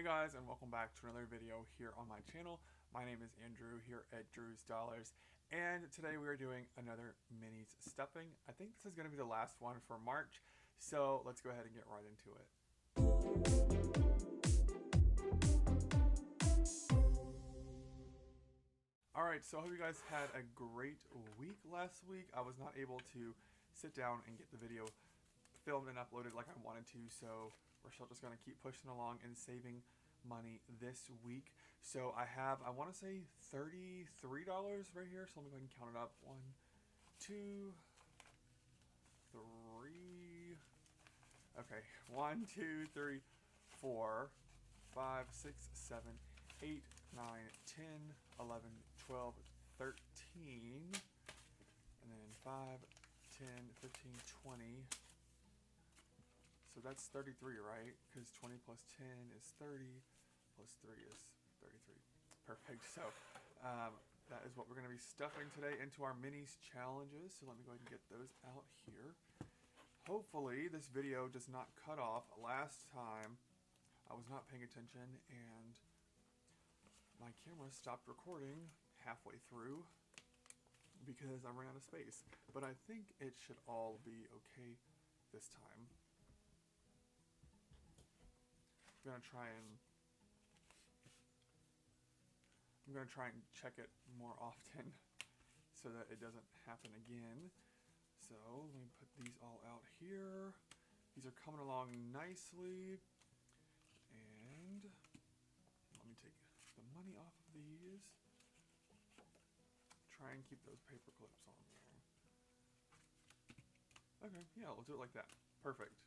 Hey guys, and welcome back to another video here on my channel. My name is Andrew here at Drew's Dollars, and today we are doing another minis stuffing. I think this is going to be the last one for March, so let's go ahead and get right into it. Alright, so I hope you guys had a great week last week. I was not able to sit down and get the video filmed and uploaded like I wanted to, so we're still just going to keep pushing along and saving money this week. So I have, I want to say $33 right here, so let me go ahead and count it up. 1, 2, 3, okay, 1, 2, 3, 4, 5, 6, 7, 8, 9, 10, 11, 12, 13, and then 5, 10, 15, 20. So that's 33, right? Because 20 plus 10 is 30, plus 3 is 33. Perfect. So that is what we're going to be stuffing today into our minis challenges. So let me go ahead and get those out here. Hopefully this video does not cut off. Last time I was not paying attention and my camera stopped recording halfway through because I ran out of space. But I think it should all be okay this time. I'm gonna try and check it more often so that it doesn't happen again. So let me put these all out here. These are coming along nicely, and let me take the money off of these. Try and keep those paper clips on there. Okay, yeah, we'll do it like that. Perfect.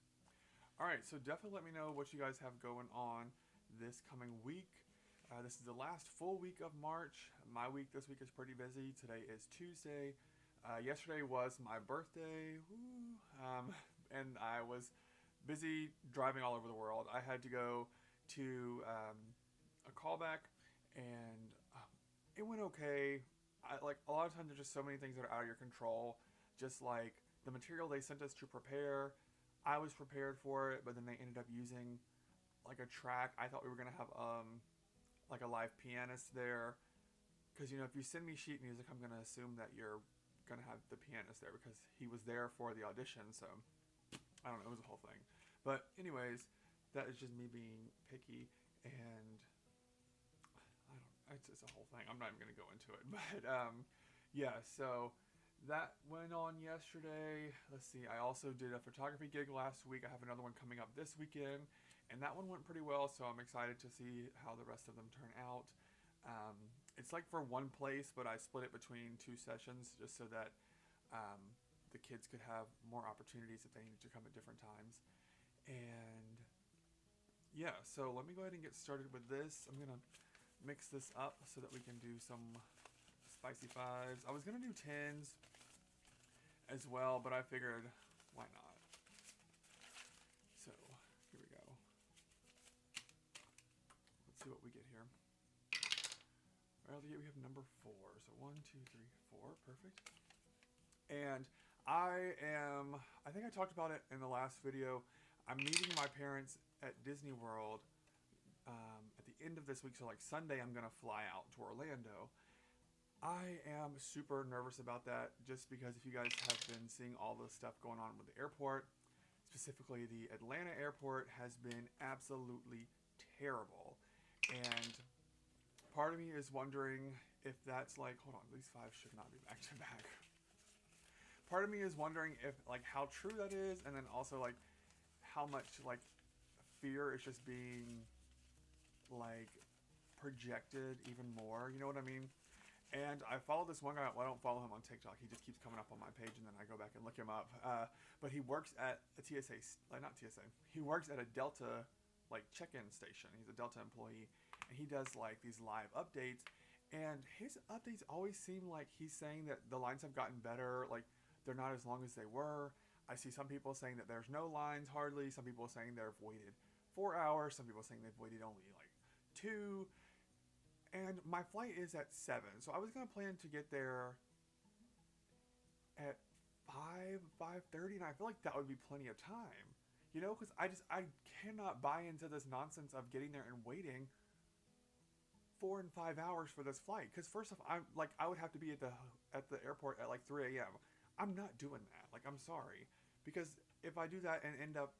Alright, so definitely let me know what you guys have going on this coming week. This is the last full week of March. My week this week is pretty busy. Today is Tuesday. Yesterday was my birthday. And I was busy driving all over the world. I had to go to a callback, and it went okay. Like a lot of times there's just so many things that are out of your control. Just like the material they sent us to prepare, I was prepared for it, but then they ended up using like a track. I thought we were gonna have like a live pianist there, because you know, if you send me sheet music, I'm gonna assume that you're gonna have the pianist there because he was there for the audition. So I don't know, it was a whole thing. But anyways, that is just me being picky, and it's a whole thing. I'm not even gonna go into it, but yeah. So that went on yesterday. Let's see, I also did a photography gig last week. I have another one coming up this weekend, and that one went pretty well, so I'm excited to see how the rest of them turn out. It's like for one place, but I split it between 2 sessions just so that the kids could have more opportunities if they needed to come at different times. And yeah, so let me go ahead and get started with this. I'm gonna mix this up so that we can do some spicy 5s. I was gonna do 10s as well, but I figured, why not? So here we go. Let's see what we get here. Well, we have number 4. So 1, 2, 3, 4. Perfect. And I think I talked about it in the last video. I'm meeting my parents at Disney World at the end of this week. So like Sunday, I'm gonna fly out to Orlando. I am super nervous about that, just because if you guys have been seeing all the stuff going on with the airport, specifically the Atlanta airport has been absolutely terrible. And part of me is wondering if that's like, hold on, these 5 should not be back to back. Part of me is wondering if like how true that is, and then also like how much like fear is just being like projected even more, you know what I mean? And I follow this one guy. Well, I don't follow him on TikTok. He just keeps coming up on my page, and then I go back and look him up. But he works at a TSA, not TSA. He works at a Delta, like check-in station. He's a Delta employee, and he does like these live updates. And his updates always seem like he's saying that the lines have gotten better. Like they're not as long as they were. I see some people saying that there's no lines hardly. Some people saying they've waited 4 hours. Some people saying they've waited only like 2. And my flight is at 7, so I was gonna plan to get there at 5:30, and I feel like that would be plenty of time. You know, because I cannot buy into this nonsense of getting there and waiting 4 and 5 hours for this flight. Because first off, I would have to be at the airport at like 3 a.m. I'm not doing that. Like, I'm sorry, because if I do that and end up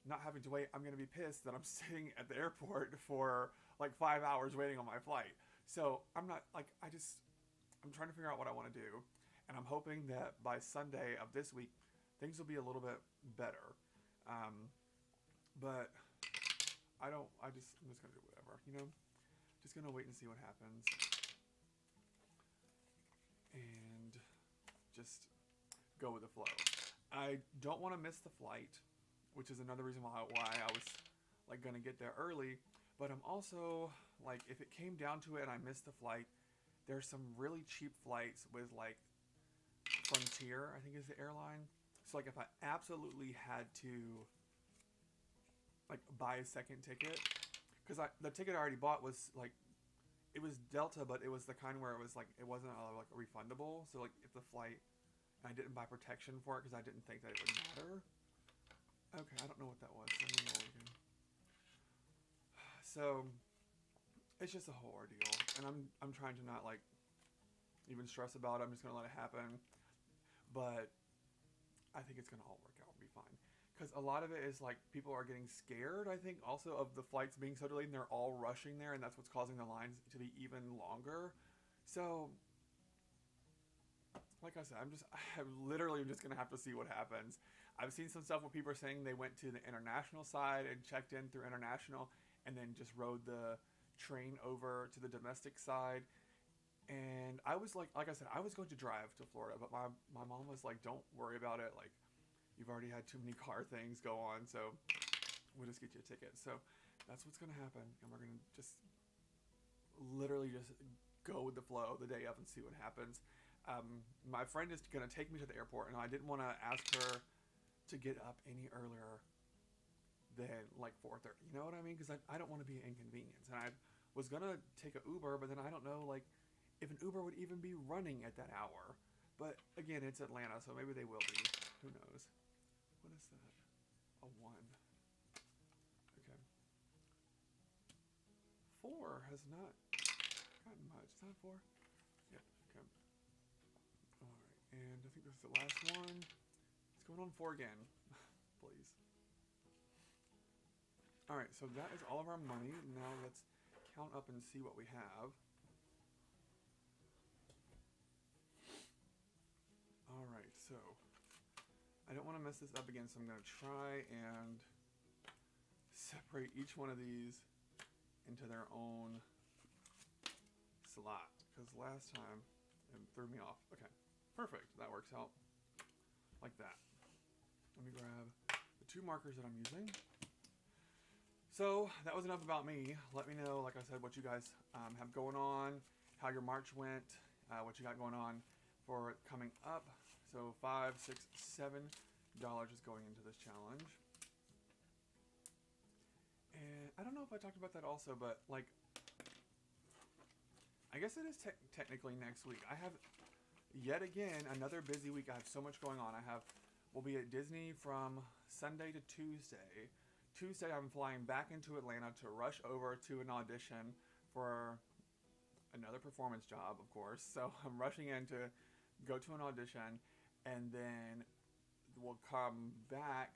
not having to wait, I'm gonna be pissed that I'm sitting at the airport for like 5 hours waiting on my flight. So I'm not like I'm trying to figure out what I want to do, and I'm hoping that by Sunday of this week things will be a little bit better. But I'm just gonna do whatever, just gonna wait and see what happens, and just go with the flow. I don't want to miss the flight, which is another reason why I was like gonna get there early. But I'm also like, if it came down to it and I missed the flight, there's some really cheap flights with like Frontier, I think is the airline. So like if I absolutely had to like buy a second ticket, because the ticket I already bought was like, it was Delta, but it was the kind where it was like, it wasn't like refundable. So like if the flight, and I didn't buy protection for it because I didn't think that it would matter. Okay, I don't know what that was. Let me roll again. So it's just a whole ordeal, and I'm trying to not like even stress about it. I'm just gonna let it happen. But I think it's gonna all work out and be fine. Because a lot of it is like people are getting scared, I think, also of the flights being so delayed, and they're all rushing there, and that's what's causing the lines to be even longer. So, like I said, I'm literally just gonna have to see what happens. I've seen some stuff where people are saying they went to the international side and checked in through international, and then just rode the train over to the domestic side. And I was like I said, I was going to drive to Florida, but my mom was like, "Don't worry about it. Like, you've already had too many car things go on, so we'll just get you a ticket." So that's what's gonna happen, and we're gonna just literally just go with the flow the day of and see what happens. My friend is gonna take me to the airport, and I didn't want to ask her to get up any earlier than like 4:30. You know what I mean? Because I don't want to be an inconvenience, and I was gonna take an Uber, but then I don't know like if an Uber would even be running at that hour. But again, it's Atlanta, so maybe they will be. Who knows? What is that? A 1. Okay. 4 has not gotten much. Is that 4? Yep. Okay. Alright. And I think this is the last one. It's going on 4 again. Please. Alright, so that is all of our money. Now let's count up and see what we have. Alright, so I don't want to mess this up again, so I'm going to try and separate each one of these into their own slot, because last time it threw me off. Okay, perfect. That works out like that. Let me grab the 2 markers that I'm using. So that was enough about me. Let me know, like I said, what you guys have going on, how your March went, what you got going on for coming up. So $5, $6, $7 is going into this challenge. And I don't know if I talked about that also, but like, I guess it is technically next week. I have yet again another busy week. I have so much going on. We'll be at Disney from Sunday to Tuesday. Tuesday, I'm flying back into Atlanta to rush over to an audition for another performance job, of course. So I'm rushing in to go to an audition, and then we'll come back,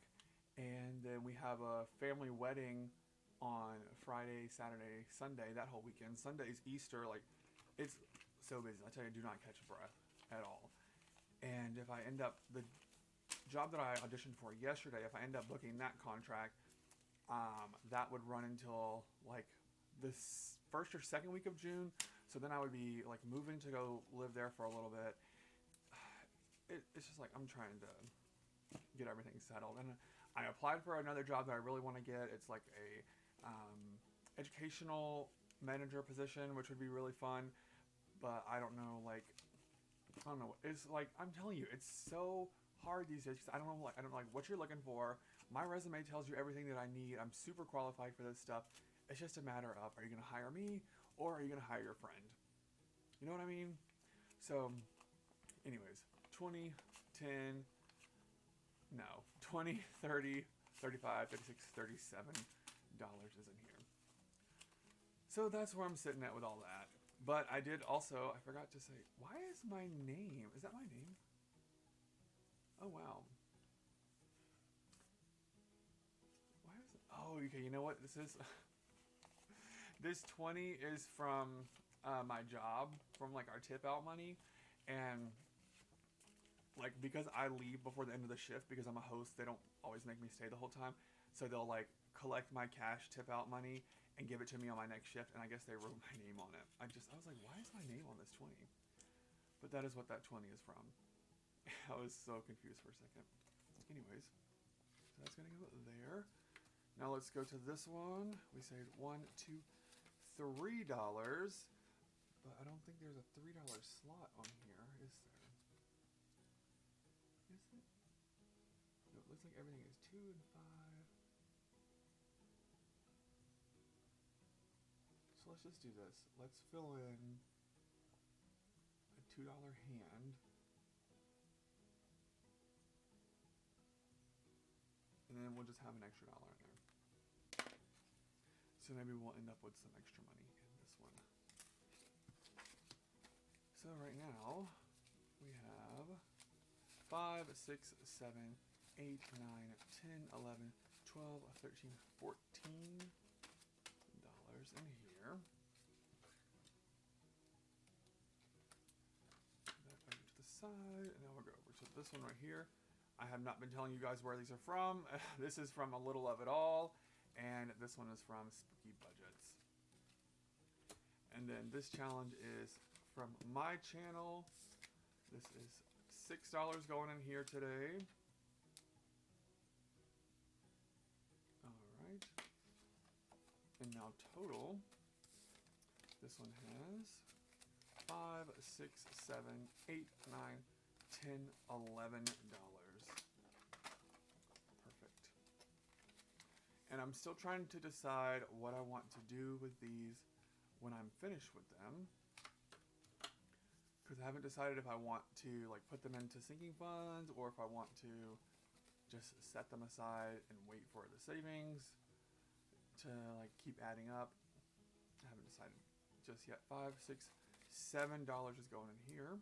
and then we have a family wedding on Friday, Saturday, Sunday, that whole weekend. Sunday's Easter. Like, it's so busy. I tell you, do not catch a breath at all. And if I end up, the job that I auditioned for yesterday, if I end up booking that contract, that would run until like this first or second week of June. So then I would be like moving to go live there for a little bit. It's just like I'm trying to get everything settled, and I applied for another job that I really want to get. It's like a educational manager position, which would be really fun, but I don't know, like, I don't know. It's like, I'm telling you, it's so hard these days, because I don't know what you're looking for. My resume tells you everything that I need. I'm super qualified for this stuff. It's just a matter of, are you going to hire me, or are you going to hire your friend? You know what I mean? So anyways, 20, 10, no, 20, 30, $35, $36, $37 is in here. So that's where I'm sitting at with all that. But I did also, I forgot to say, why is my name, is that my name? Oh, wow. Why is it, oh, okay, you know what this is? This 20 is from my job, from like our tip out money. And like, because I leave before the end of the shift, because I'm a host, they don't always make me stay the whole time. So they'll like collect my cash tip out money and give it to me on my next shift. And I guess they wrote my name on it. I was like, why is my name on this 20? But that is what that 20 is from. I was so confused for a second. Anyways, so that's gonna go there. Now let's go to this one. We saved $1, $2, $3. But I don't think there's a $3 slot on here, is there? Is it? No, it looks like everything is 2 and 5. So let's just do this. Let's fill in a $2 hand. And then we'll just have an extra dollar in there. So maybe we'll end up with some extra money in this one. So right now, we have 5, 6, 7, 8, 9, 10, 11, 12, 13, $14 in here. Put that over to the side, and now we'll go over to this one right here. I have not been telling you guys where these are from. This is from A Little of It All, and this one is from Spooky Budgets. And then this challenge is from my channel. This is $6 going in here today. Alright. And now total, this one has 5, 6, 7, 8, 9, 10, $11. Perfect. And I'm still trying to decide what I want to do with these when I'm finished with them. Because I haven't decided if I want to like put them into sinking funds or if I want to just set them aside and wait for the savings to like keep adding up. I haven't decided just yet. $5, $6, $7 is going in here.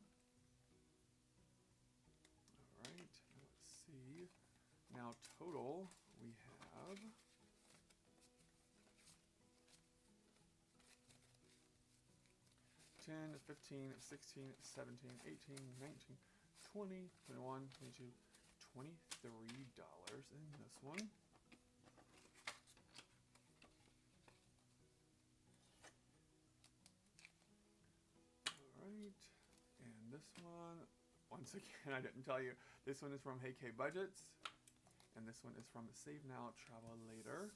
Alright, let's see. Now total we have 10, 15, 16, 17, 18, 19, 20, 21, 22, $23 in this one. Alright, and this one, once again, I didn't tell you, this one is from Hey K Budgets, and this one is from Save Now, Travel Later,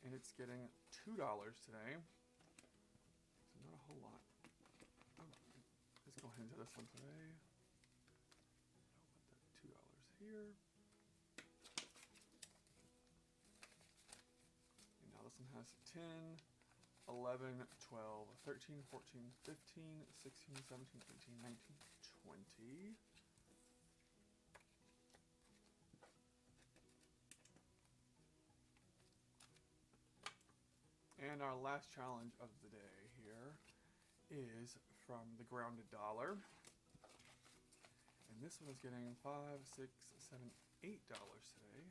and it's getting $2 today, so not a whole lot. Let's go ahead into this one today. I'll put that $2 here. And now this one has 10, 11, 12, 13, 14, 15, 16, 17, 18, 19, 20. And our last challenge of the day here is from the Grounded Dollar. And this one is getting $5, $6, $7, $8 today.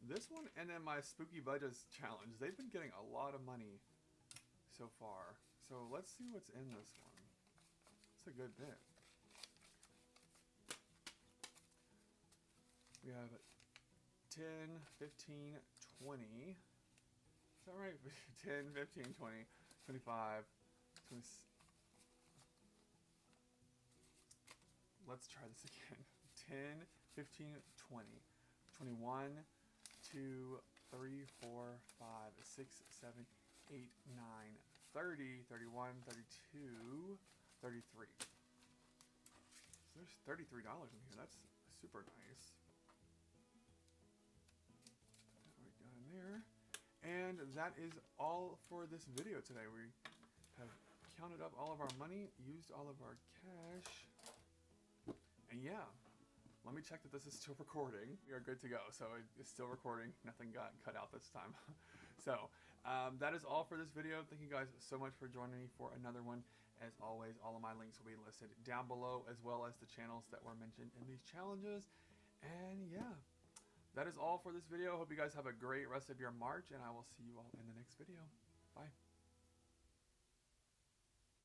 This one and then my Spooky Budgets challenge, they've been getting a lot of money so far. So let's see what's in this one. It's a good bit. We have 10, 15, 20. Is that right? 10, 15, 20, 25, 20. Let's try this again. 10, 15, 20, 21, 2, 3, 4, 5, 6, 7, 8, 9, 30, 31, 32, 33. So there's $33 in here. That's super nice. Put that right down there. And that is all for this video today. We have counted up all of our money, used all of our cash, and yeah, Let me check that this is still recording. We are good to go. So it's still recording. Nothing got cut out this time. So that is all for this video. Thank you guys so much for joining me for another one. As always, all of my links will be listed down below, as well as the channels that were mentioned in these challenges. And yeah, that is all for this video. Hope you guys have a great rest of your March, and I will see you all in the next video. Bye.